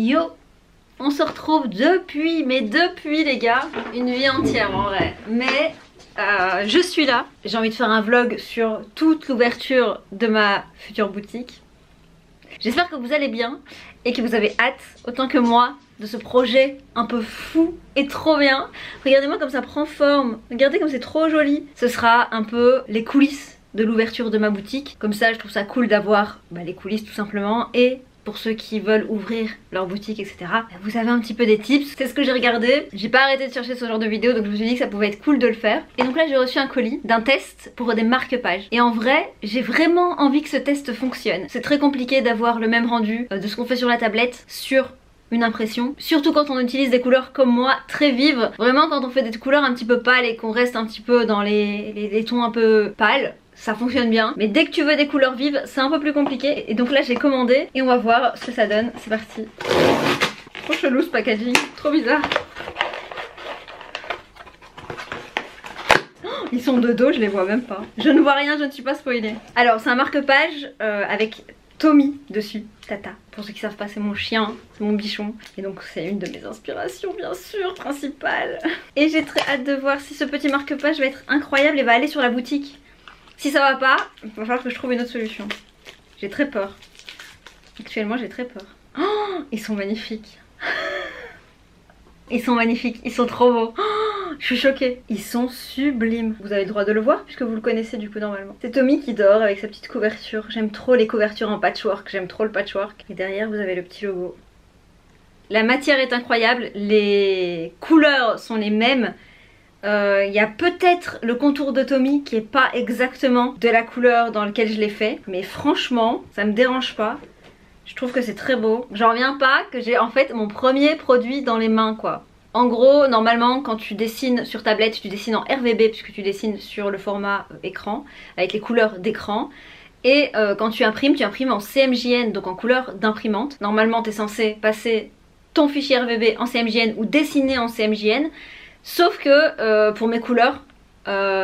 Yo, on se retrouve depuis les gars, une vie entière en vrai. Mais je suis là, j'ai envie de faire un vlog sur toute l'ouverture de ma future boutique. J'espère que vous allez bien et que vous avez hâte, autant que moi, de ce projet un peu fou et trop bien. Regardez-moi comme ça prend forme, regardez comme c'est trop joli. Ce sera un peu les coulisses de l'ouverture de ma boutique. Comme ça, je trouve ça cool d'avoir les coulisses tout simplement. Et pour ceux qui veulent ouvrir leur boutique, etc. Vous avez un petit peu des tips. C'est ce que j'ai regardé. J'ai pas arrêté de chercher ce genre de vidéo, donc je me suis dit que ça pouvait être cool de le faire. Et donc là, j'ai reçu un colis d'un test pour des marque-pages. Et en vrai, j'ai vraiment envie que ce test fonctionne. C'est très compliqué d'avoir le même rendu de ce qu'on fait sur la tablette sur une impression, surtout quand on utilise des couleurs comme moi très vives. Vraiment, quand on fait des couleurs un petit peu pâles et qu'on reste un petit peu dans les tons un peu pâles, ça fonctionne bien. Mais dès que tu veux des couleurs vives, c'est un peu plus compliqué. Et donc là, j'ai commandé et on va voir ce que ça donne. C'est parti. Trop chelou ce packaging, trop bizarre. Oh, ils sont de dos, je les vois même pas. Je ne vois rien, je ne suis pas spoilée. Alors, c'est un marque-page avec Tommy dessus, Tata. Pour ceux qui savent pas, c'est mon chien, c'est mon bichon. Et donc c'est une de mes inspirations bien sûr, principales. Et j'ai très hâte de voir si ce petit marque-page va être incroyable et va aller sur la boutique. Si ça va pas, il va falloir que je trouve une autre solution. J'ai très peur. Actuellement j'ai très peur. Oh, ils sont magnifiques. Ils sont magnifiques, ils sont trop beaux. Oh, je suis choquée. Ils sont sublimes. Vous avez le droit de le voir puisque vous le connaissez du coup normalement. C'est Tommy qui dort avec sa petite couverture. J'aime trop les couvertures en patchwork, j'aime trop le patchwork. Et derrière vous avez le petit logo. La matière est incroyable, les couleurs sont les mêmes. Il y a peut-être le contour de Tommy qui est pas exactement de la couleur dans laquelle je l'ai fait. Mais franchement, ça me dérange pas. Je trouve que c'est très beau. J'en reviens pas que j'ai en fait mon premier produit dans les mains quoi. En gros, normalement quand tu dessines sur tablette, tu dessines en RVB puisque tu dessines sur le format écran avec les couleurs d'écran. Et quand tu imprimes en CMJN, donc en couleur d'imprimante. Normalement tu es censé passer ton fichier RVB en CMJN ou dessiner en CMJN. Sauf que pour mes couleurs,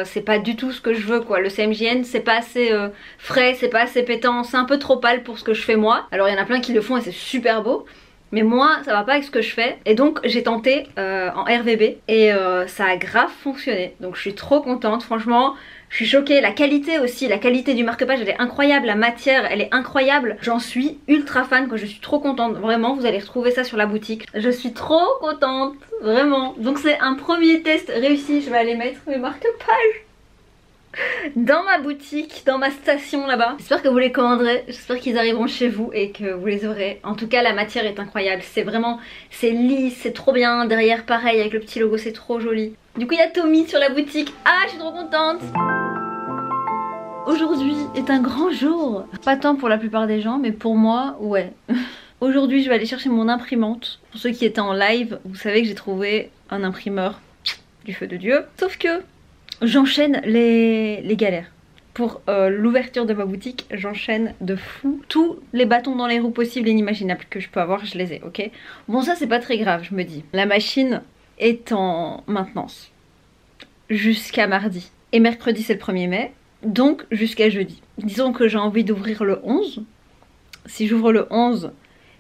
c'est pas du tout ce que je veux quoi. Le CMJN c'est pas assez frais, c'est pas assez pétant, c'est un peu trop pâle pour ce que je fais moi. Alors il y en a plein qui le font et c'est super beau. Mais moi ça va pas avec ce que je fais. Et donc j'ai tenté en RVB et ça a grave fonctionné. Donc je suis trop contente franchement. Je suis choquée, la qualité aussi, la qualité du marque-page elle est incroyable, la matière elle est incroyable. J'en suis ultra fan quoi, je suis trop contente, vraiment vous allez retrouver ça sur la boutique. Je suis trop contente, vraiment. Donc c'est un premier test réussi, je vais aller mettre mes marque-pages dans ma boutique, dans ma station là-bas. J'espère que vous les commanderez, j'espère qu'ils arriveront chez vous et que vous les aurez. En tout cas la matière est incroyable, c'est vraiment, c'est lisse, c'est trop bien. Derrière pareil avec le petit logo, c'est trop joli. Du coup il y a Tommy sur la boutique, ah je suis trop contente. Aujourd'hui est un grand jour. Pas tant pour la plupart des gens mais pour moi ouais. Aujourd'hui je vais aller chercher mon imprimante. Pour ceux qui étaient en live, vous savez que j'ai trouvé un imprimeur du feu de Dieu. Sauf que j'enchaîne les galères. Pour l'ouverture de ma boutique, j'enchaîne de fou. Tous les bâtons dans les roues possibles et inimaginables que je peux avoir, je les ai, ok. Bon ça c'est pas très grave, je me dis. La machine est en maintenance jusqu'à mardi. Et mercredi c'est le 1er mai, donc jusqu'à jeudi. Disons que j'ai envie d'ouvrir le 11. Si j'ouvre le 11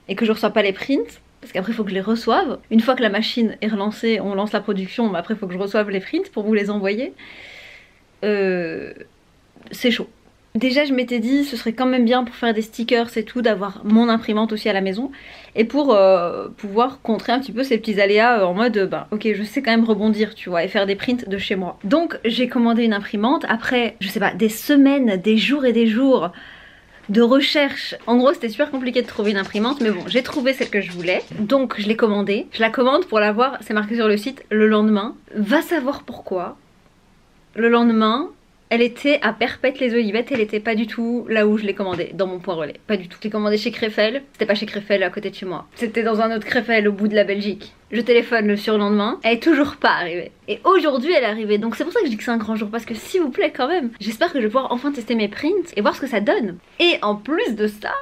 et que je reçois pas les prints, parce qu'après il faut que je les reçoive. Une fois que la machine est relancée, on lance la production, mais après il faut que je reçoive les prints pour vous les envoyer. C'est chaud. Déjà je m'étais dit ce serait quand même bien pour faire des stickers et tout d'avoir mon imprimante aussi à la maison. Et pour pouvoir contrer un petit peu ces petits aléas en mode ok je sais quand même rebondir tu vois et faire des prints de chez moi. Donc j'ai commandé une imprimante après je sais pas des semaines, des jours et des jours de recherche. En gros c'était super compliqué de trouver une imprimante mais bon j'ai trouvé celle que je voulais. Donc je l'ai commandée. Je la commande pour l'avoir, c'est marqué sur le site, le lendemain. Va savoir pourquoi. Le lendemain elle était à Perpète-les-Olivettes, elle était pas du tout là où je l'ai commandée, dans mon point relais, pas du tout. Je l'ai commandée chez Crefel, c'était pas chez Crefel à côté de chez moi, c'était dans un autre Crefel au bout de la Belgique. Je téléphone le surlendemain, elle est toujours pas arrivée. Et aujourd'hui elle est arrivée, donc c'est pour ça que je dis que c'est un grand jour, parce que s'il vous plaît quand même, j'espère que je vais pouvoir enfin tester mes prints et voir ce que ça donne. Et en plus de ça,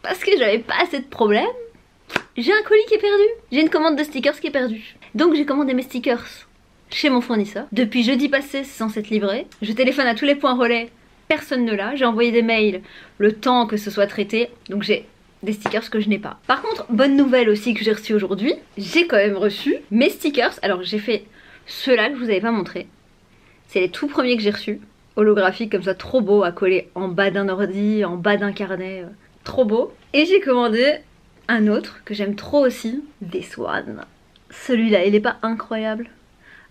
parce que j'avais pas assez de problèmes, j'ai un colis qui est perdu. J'ai une commande de stickers qui est perdue. Donc j'ai commandé mes stickers chez mon fournisseur. Depuis jeudi passé, c'est censé être livré. Je téléphone à tous les points relais, personne ne l'a. J'ai envoyé des mails le temps que ce soit traité. Donc j'ai des stickers que je n'ai pas. Par contre, bonne nouvelle aussi que j'ai reçue aujourd'hui, j'ai quand même reçu mes stickers. Alors j'ai fait ceux-là que je vous avais pas montré. C'est les tout premiers que j'ai reçus, holographiques comme ça, trop beau à coller en bas d'un ordi, en bas d'un carnet, trop beau. Et j'ai commandé un autre que j'aime trop aussi, This One. Celui-là, il est pas incroyable?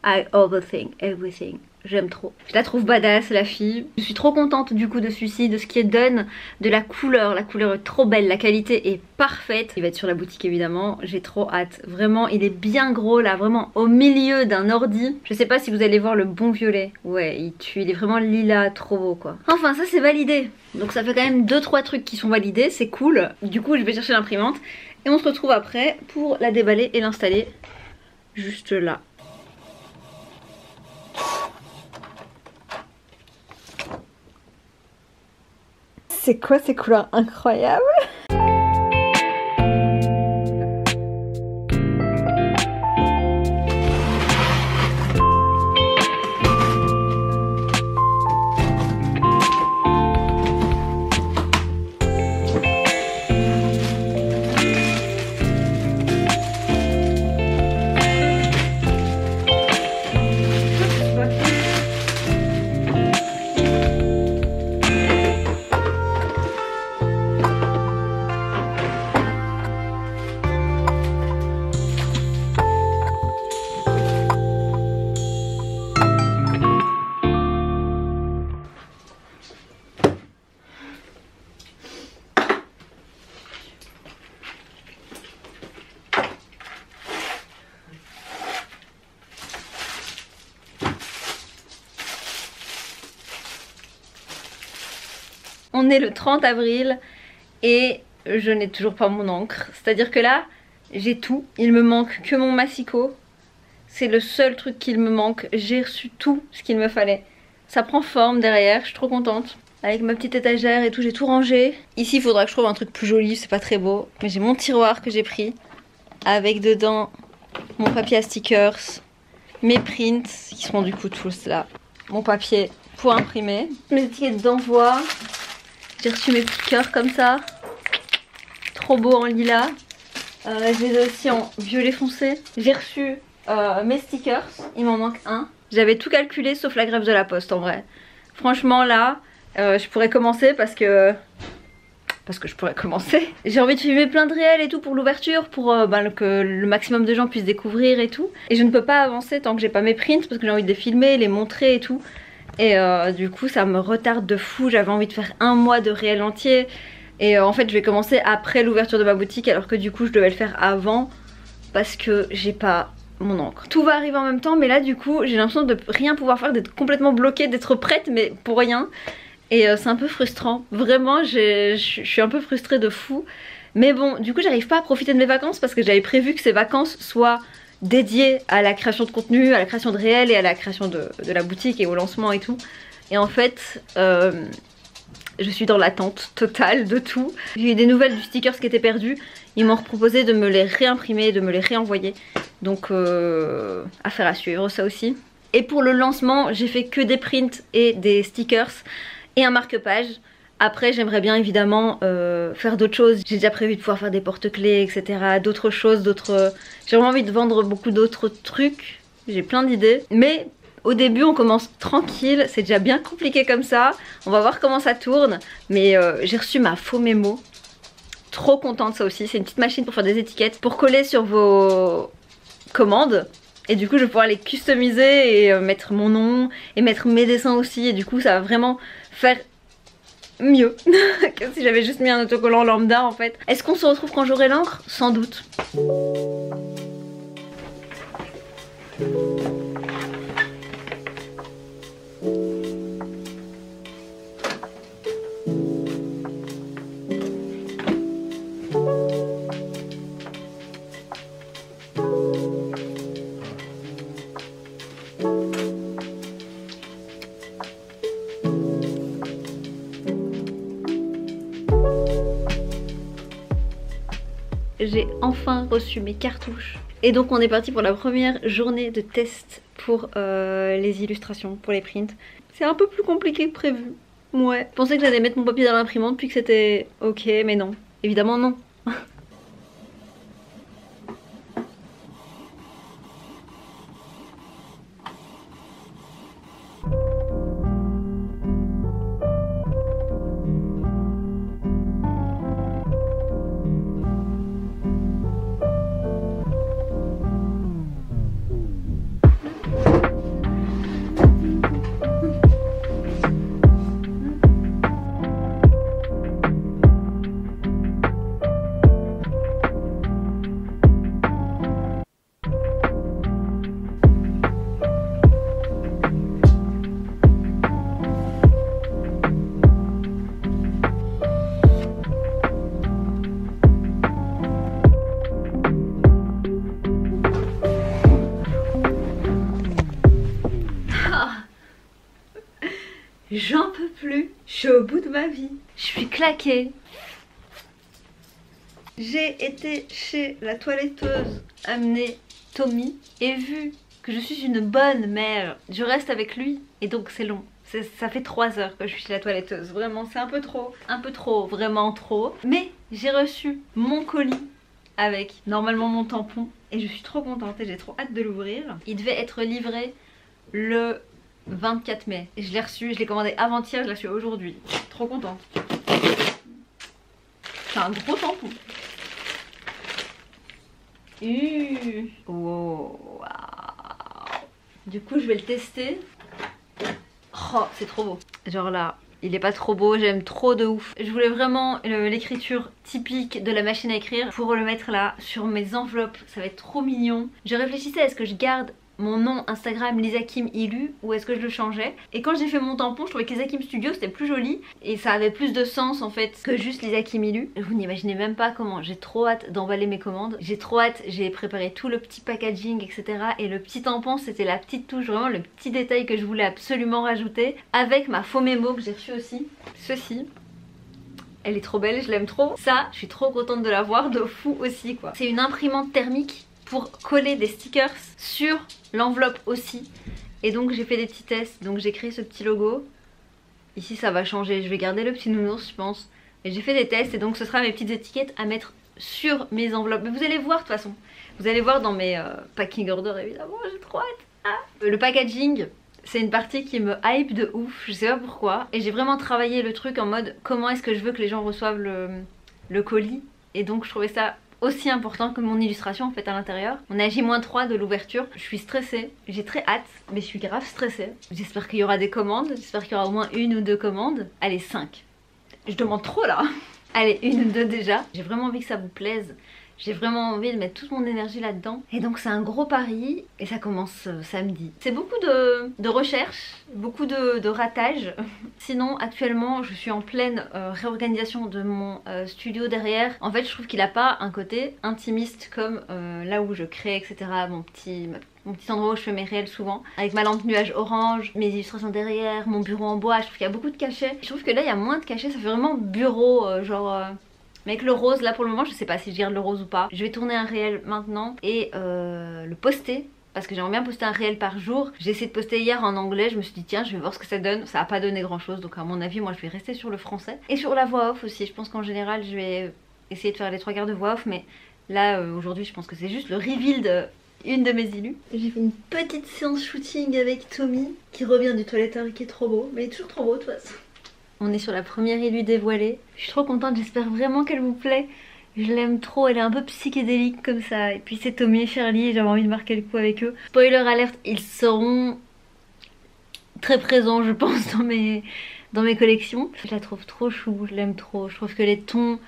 I overthink everything. J'aime trop. Je la trouve badass la fille. Je suis trop contente du coup de celui-ci, de ce qu'il donne, de la couleur. La couleur est trop belle, la qualité est parfaite. Il va être sur la boutique évidemment, j'ai trop hâte. Vraiment, il est bien gros là, vraiment au milieu d'un ordi. Je sais pas si vous allez voir le bon violet. Ouais, il tue, il est vraiment lilas, trop beau quoi. Enfin ça c'est validé. Donc ça fait quand même 2-3 trucs qui sont validés, c'est cool. Du coup je vais chercher l'imprimante et on se retrouve après pour la déballer et l'installer juste là. C'est quoi ces couleurs incroyables? On est le 30 avril et je n'ai toujours pas mon encre. C'est-à-dire que là, j'ai tout. Il me manque que mon massicot. C'est le seul truc qu'il me manque. J'ai reçu tout ce qu'il me fallait. Ça prend forme derrière, je suis trop contente. Avec ma petite étagère et tout, j'ai tout rangé. Ici, il faudra que je trouve un truc plus joli, c'est pas très beau. Mais j'ai mon tiroir que j'ai pris. Avec dedans mon papier à stickers, mes prints, qui seront du coup tous là. Mon papier pour imprimer. Mes étiquettes d'envoi. J'ai reçu mes petits cœurs comme ça. Trop beau en lilas. Je les ai aussi en violet foncé. J'ai reçu mes stickers. Il m'en manque un. J'avais tout calculé sauf la greffe de la poste en vrai. Franchement là, je pourrais commencer parce que je pourrais commencer. J'ai envie de filmer plein de réels et tout pour l'ouverture, pour que le maximum de gens puissent découvrir et tout. Et je ne peux pas avancer tant que j'ai pas mes prints parce que j'ai envie de les filmer, les montrer et tout. Et du coup ça me retarde de fou, j'avais envie de faire un mois de réel entier. Et en fait je vais commencer après l'ouverture de ma boutique alors que du coup je devais le faire avant parce que j'ai pas mon encre. Tout va arriver en même temps mais là du coup j'ai l'impression de rien pouvoir faire, d'être complètement bloquée, d'être prête mais pour rien. Et c'est un peu frustrant, vraiment je suis un peu frustrée de fou. Mais bon du coup j'arrive pas à profiter de mes vacances parce que j'avais prévu que ces vacances soient dédié à la création de contenu, à la création de réel et à la création de la boutique et au lancement et tout. Et en fait, je suis dans l'attente totale de tout. J'ai eu des nouvelles du sticker qui était perdu. Ils m'ont proposé de me les réimprimer, de me les réenvoyer. Donc, affaire à suivre ça aussi. Et pour le lancement, j'ai fait que des prints et des stickers et un marque-page. Après j'aimerais bien évidemment faire d'autres choses. J'ai déjà prévu de pouvoir faire des porte-clés etc. D'autres choses, j'ai vraiment envie de vendre beaucoup d'autres trucs. J'ai plein d'idées. Mais au début on commence tranquille. C'est déjà bien compliqué comme ça. On va voir comment ça tourne. Mais j'ai reçu ma faux mémo. Trop contente ça aussi. C'est une petite machine pour faire des étiquettes. Pour coller sur vos commandes. Et du coup je vais pouvoir les customiser et mettre mon nom. Et mettre mes dessins aussi. Et du coup ça va vraiment faire mieux que si j'avais juste mis un autocollant lambda en fait. Est-ce qu'on se retrouve quand j'aurai l'encre? Sans doute. J'ai enfin reçu mes cartouches. Et donc on est parti pour la première journée de test pour les illustrations, pour les prints. C'est un peu plus compliqué que prévu. Ouais. Je pensais que j'allais mettre mon papier dans l'imprimante puis que c'était ok, mais non. Évidemment non. J'en peux plus, je suis au bout de ma vie, je suis claquée. J'ai été chez la toiletteuse amener Tommy et vu que je suis une bonne mère, je reste avec lui et donc c'est long. Ça fait 3 heures que je suis chez la toiletteuse, vraiment c'est un peu trop, vraiment trop. Mais j'ai reçu mon colis avec normalement mon tampon et je suis trop contente et j'ai trop hâte de l'ouvrir. Il devait être livré le 24 mai. Et je l'ai reçu, je l'ai commandé avant-hier, je l'ai reçu aujourd'hui. Trop contente. C'est un gros tampon. Wow. Du coup je vais le tester. Oh c'est trop beau. Genre là il est pas trop beau, j'aime trop de ouf. Je voulais vraiment l'écriture typique de la machine à écrire pour le mettre là sur mes enveloppes, ça va être trop mignon. Je réfléchissais, est-ce que je garde mon nom Instagram Lisa Kim Ilu ou est-ce que je le changeais? Et quand j'ai fait mon tampon, je trouvais que Lisa Kim Studio c'était plus joli et ça avait plus de sens en fait que juste Lisa Kim Ilu. Vous n'imaginez même pas comment j'ai trop hâte d'emballer mes commandes. J'ai trop hâte, j'ai préparé tout le petit packaging etc. Et le petit tampon c'était la petite touche, vraiment le petit détail que je voulais absolument rajouter avec ma faux mémo que j'ai reçue aussi. Ceci. Elle est trop belle, je l'aime trop. Ça, je suis trop contente de l'avoir, de fou aussi quoi. C'est une imprimante thermique pour coller des stickers sur l'enveloppe aussi. Et donc j'ai fait des petits tests, donc j'ai créé ce petit logo. Ici ça va changer, je vais garder le petit nounours je pense. Et j'ai fait des tests et donc ce sera mes petites étiquettes à mettre sur mes enveloppes. Mais vous allez voir de toute façon. Vous allez voir dans mes packing orders évidemment, j'ai trop hâte. Ah. Le packaging, c'est une partie qui me hype de ouf, je sais pas pourquoi. Et j'ai vraiment travaillé le truc en mode comment est-ce que je veux que les gens reçoivent le colis. Et donc je trouvais ça aussi important que mon illustration en fait à l'intérieur. On est à J-3 de l'ouverture. Je suis stressée, j'ai très hâte, mais je suis grave stressée. J'espère qu'il y aura des commandes, j'espère qu'il y aura au moins 1 ou 2 commandes. Allez 5. Je demande trop là. Allez 1 ou 2 déjà. J'ai vraiment envie que ça vous plaise. J'ai vraiment envie de mettre toute mon énergie là-dedans. Et donc c'est un gros pari et ça commence samedi. C'est beaucoup de recherches, beaucoup de ratage. Sinon actuellement je suis en pleine réorganisation de mon studio derrière. En fait je trouve qu'il a pas un côté intimiste comme là où je crée etc. Mon petit endroit où je fais mes réels souvent. Avec ma lampe nuage orange, mes illustrations derrière, mon bureau en bois. Je trouve qu'il y a beaucoup de cachets. Je trouve que là il y a moins de cachets, ça fait vraiment bureau mais avec le rose là pour le moment je sais pas si je garde le rose ou pas. Je vais tourner un réel maintenant et le poster parce que j'aimerais bien poster un réel par jour. J'ai essayé de poster hier en anglais, je me suis dit tiens je vais voir ce que ça donne. Ça a pas donné grand chose donc à mon avis moi je vais rester sur le français. Et sur la voix off aussi, je pense qu'en général je vais essayer de faire les 3/4 de voix off. Mais là aujourd'hui je pense que c'est juste le reveal de une de mes illus. J'ai fait une petite séance shooting avec Tommy qui revient du toiletteur et qui est trop beau. Mais il est toujours trop beau de toute façon. On est sur la première illue dévoilée. Je suis trop contente, j'espère vraiment qu'elle vous plaît. Je l'aime trop, elle est un peu psychédélique comme ça. Et puis c'est Tommy et Charlie et j'avais envie de marquer le coup avec eux. Spoiler alerte, ils seront très présents je pense dans mes collections. Je la trouve trop chou, je l'aime trop. Je trouve que les tons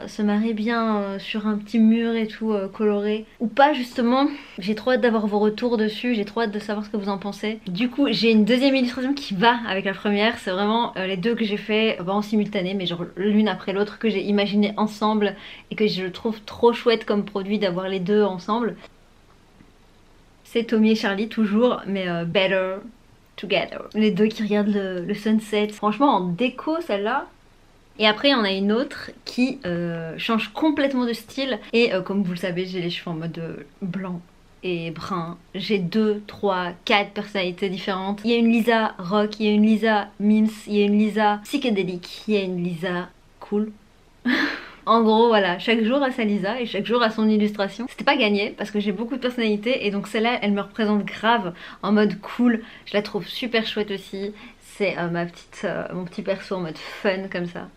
se marient bien sur un petit mur et tout coloré. Ou pas justement. J'ai trop hâte d'avoir vos retours dessus, j'ai trop hâte de savoir ce que vous en pensez. Du coup j'ai une deuxième illustration qui va avec la première. C'est vraiment les deux que j'ai fait en simultané mais genre l'une après l'autre que j'ai imaginé ensemble et que je trouve trop chouette comme produit d'avoir les deux ensemble. C'est Tommy et Charlie toujours mais better together. Les deux qui regardent le sunset. Franchement en déco celle-là. Et après on a une autre qui change complètement de style. Et comme vous le savez j'ai les cheveux en mode blanc et brun. J'ai 2, 3, 4 personnalités différentes. Il y a une Lisa rock, il y a une Lisa mince, il y a une Lisa psychédélique, il y a une Lisa cool. En gros voilà, chaque jour a sa Lisa et chaque jour a son illustration. C'était pas gagné parce que j'ai beaucoup de personnalité et donc celle-là elle me représente grave en mode cool. Je la trouve super chouette aussi. C'est mon petit perso en mode fun comme ça.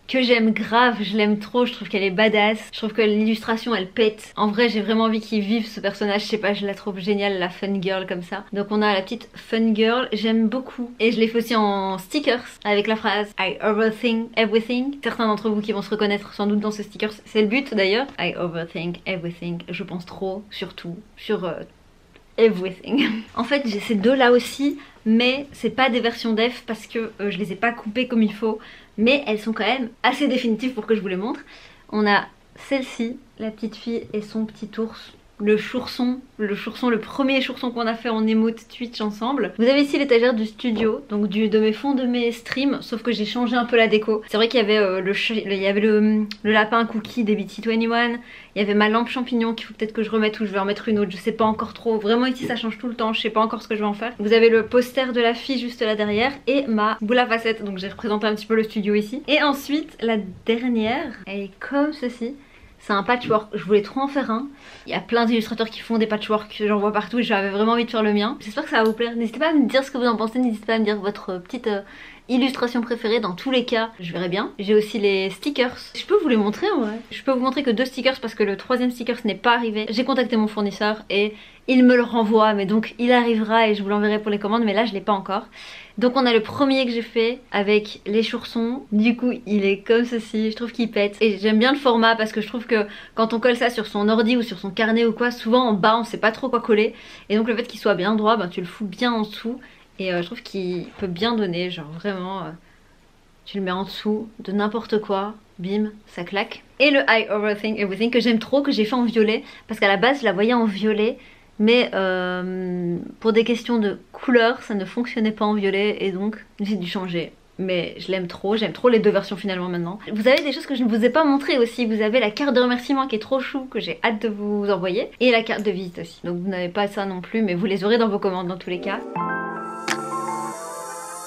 Que j'aime grave, je l'aime trop, je trouve qu'elle est badass, je trouve que l'illustration elle pète. En vrai j'ai vraiment envie qu'il vive ce personnage, je sais pas, je la trouve géniale, la fun girl comme ça. Donc on a la petite fun girl, j'aime beaucoup. Et je l'ai fait aussi en stickers avec la phrase I overthink everything. Certains d'entre vous qui vont se reconnaître sans doute dans ce sticker, c'est le but d'ailleurs. I overthink everything, je pense trop, surtout, sur everything. En fait j'ai ces deux là aussi, mais c'est pas des versions def parce que je les ai pas coupées comme il faut. Mais elles sont quand même assez définitives pour que je vous les montre. On a celle-ci, la petite fille et son petit ours. Le chourson, le premier chourson qu'on a fait en emote Twitch ensemble. Vous avez ici l'étagère du studio, donc de mes fonds de mes streams, sauf que j'ai changé un peu la déco. C'est vrai qu'il y avait, le lapin cookie des BT21, il y avait ma lampe champignon qu'il faut peut-être que je remette ou je vais en mettre une autre, je sais pas encore trop. Vraiment ici ça change tout le temps, je sais pas encore ce que je vais en faire. Vous avez le poster de la fille juste là derrière et ma boule à facettes, donc j'ai représenté un petit peu le studio ici. Et ensuite la dernière, elle est comme ceci. C'est un patchwork, je voulais trop en faire un. Il y a plein d'illustrateurs qui font des patchworks, j'en vois partout et j'avais vraiment envie de faire le mien. J'espère que ça va vous plaire. N'hésitez pas à me dire ce que vous en pensez, n'hésitez pas à me dire votre petite illustration préférée. Dans tous les cas, je verrai bien. J'ai aussi les stickers. Je peux vous les montrer en vrai. Je peux vous montrer que 2 stickers parce que le 3e sticker n'est pas arrivé. J'ai contacté mon fournisseur et il me le renvoie, mais donc il arrivera et je vous l'enverrai pour les commandes, mais là je l'ai pas encore. Donc on a le premier que j'ai fait avec les choursons. Du coup il est comme ceci, je trouve qu'il pète. Et j'aime bien le format parce que je trouve que quand on colle ça sur son ordi ou sur son carnet ou quoi, souvent en bas on sait pas trop quoi coller. Et donc le fait qu'il soit bien droit, ben, tu le fous bien en dessous. Et je trouve qu'il peut bien donner, genre vraiment, tu le mets en dessous de n'importe quoi, bim, ça claque. Et le I Overthink Everything que j'aime trop, que j'ai fait en violet, parce qu'à la base je la voyais en violet. Mais pour des questions de couleur, ça ne fonctionnait pas en violet et donc j'ai dû changer. Mais je l'aime trop, j'aime trop les deux versions finalement maintenant. Vous avez des choses que je ne vous ai pas montrées aussi. Vous avez la carte de remerciement qui est trop chou, que j'ai hâte de vous envoyer. Et la carte de visite aussi. Donc vous n'avez pas ça non plus, mais vous les aurez dans vos commandes dans tous les cas.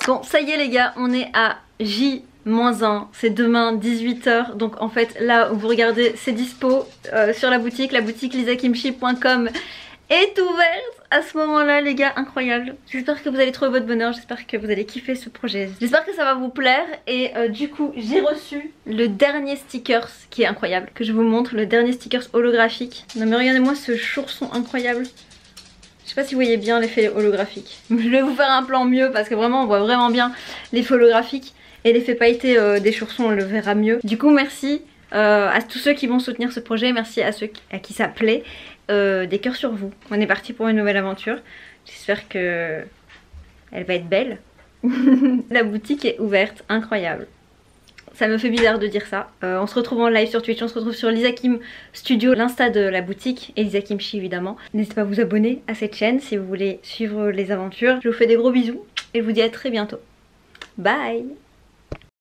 Bon, ça y est les gars, on est à J-1, c'est demain 18 h. Donc en fait là où vous regardez c'est dispo sur la boutique lisakimchi.com est ouverte à ce moment là les gars, incroyable. J'espère que vous allez trouver votre bonheur, j'espère que vous allez kiffer ce projet, j'espère que ça va vous plaire. Et du coup j'ai reçu le dernier stickers qui est incroyable, que je vous montre, le dernier stickers holographique. Non mais regardez moi ce chourson incroyable. Je sais pas si vous voyez bien l'effet holographique. Je vais vous faire un plan mieux parce que vraiment on voit vraiment bien l'effet holographique. Et l'effet pailleté des choursons on le verra mieux. Du coup merci à tous ceux qui vont soutenir ce projet, merci à ceux à qui ça plaît. Des cœurs sur vous. On est parti pour une nouvelle aventure. J'espère que elle va être belle. La boutique est ouverte, incroyable. Ça me fait bizarre de dire ça. On se retrouve en live sur Twitch, on se retrouve sur Lisa Kim Studio, l'insta de la boutique, et Lisa Kimchi évidemment. N'hésitez pas à vous abonner à cette chaîne si vous voulez suivre les aventures. Je vous fais des gros bisous et je vous dis à très bientôt. Bye!